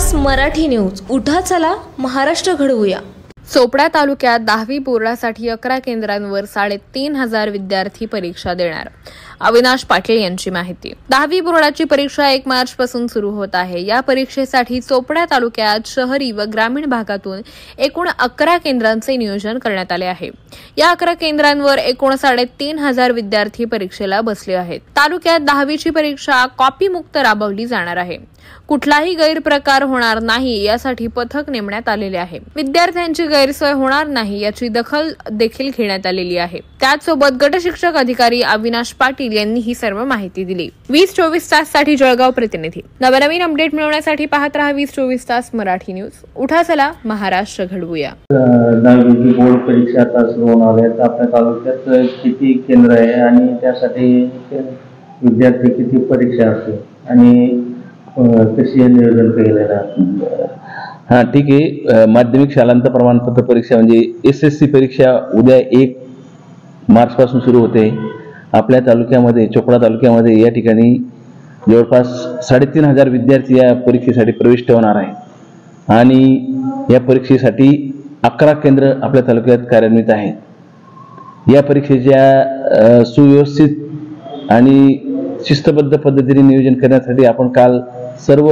तास मराठी न्यूज. उठा चला महाराष्ट्र घडवूया. चोपडा तालुक्यात 10वी बोर्डासाठी 11 केंद्रांवर 3,500 विद्यार्थी परीक्षा देणार. अविनाश पाटील यांची माहिती. 10वी बोर्डाची परीक्षा 1 मार्च पासून सुरू होत आहे. या परीक्षेसाठी चोपडा तालुक्यात शहरी व ग्रामीण भागातून एकूण 11 केंद्रांचे नियोजन करण्यात आले आहे. या 11 केंद्रांवर एकूण 3,500 विद्यार्थी परीक्षेला बसले आहेत. तालुक्यात 10वीची परीक्षा कॉपीमुक्त राबवली जाणार आहे. कुठलाही गैरप्रकार होणार नाही यासाठी पथक नेमण्यात आलेले आहे. विद्यार्थ्यांची गैरसोय होणार नाही याची दखल देखील घेण्यात आलेली आहे. त्याचसोबत गटशिक्षक अधिकारी अविनाश पाटील यांनी ही सर्व माहिती दिली. 20-24 ताससाठी जळगाव प्रतिनिधी. नवनवीन अपडेट मिळवण्यासाठी पाहत रहा 20-24 तास मराठी न्यूज. उठा चला महाराष्ट्र घडवूया. 10वी बोर्ड परीक्षा आता सुरू होणार आहे. आपल्या तालुक्यात किती केंद्र आहे आणि त्यासाठी विद्यार्थी किती परीक्षा असते आणि कशी नियोजन केलेलं आहे? हां, ठीक आहे. माध्यमिक शालांत प्रमाणपत्र परीक्षा म्हणजे SSC परीक्षा उद्या 1 मार्च पासून सुरू होते. आपल्या तालुक्यामध्ये चोपडा तालुक्यामध्ये या ठिकाणी जवळपास 3,500 विद्यार्थी या परीक्षेसाठी प्रविष्ट होणार आहे आणि या परीक्षेसाठी 11 केंद्र आपल्या तालुक्यात कार्यान्वित आहेत. या परीक्षेच्या सुव्यवस्थित आणि शिस्तबद्ध पद्धतीने नियोजन करण्यासाठी आपण काल सर्व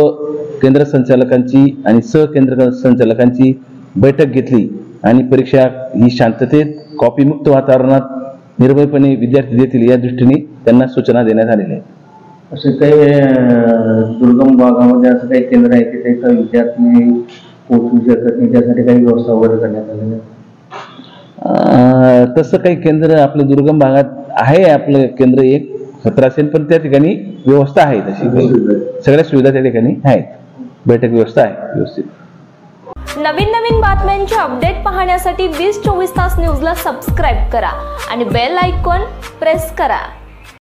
केंद्र संचालकांची आणि सहकेंद्र संचालकांची बैठक घेतली आणि परीक्षा ही शांततेत कॉपीमुक्त वातावरणात निर्भयपणे विद्यार्थी देतील या दृष्टीने त्यांना सूचना देण्यात आलेल्या आहेत. असे काही दुर्गम भागामध्ये असं काही केंद्र आहे की त्याचा विद्यार्थी पोहोचू शकत नाही, त्यासाठी काही व्यवस्था वगैरे करण्यात आलेली आहे? तसं काही केंद्र आपल्या दुर्गम भागात आहे. आपलं केंद्र एक 17 पण त्या ठिकाणी व्यवस्था आहे. तशी सगळ्या सुविधा त्या ठिकाणी आहेत. बैठक व्यवस्था आहे व्यवस्थित. नवीन बातम्यांचे अपडेट पाहण्यासाठी 20-24 तास न्यूजला सबस्क्राईब करा आणि बेल आयकॉन प्रेस करा.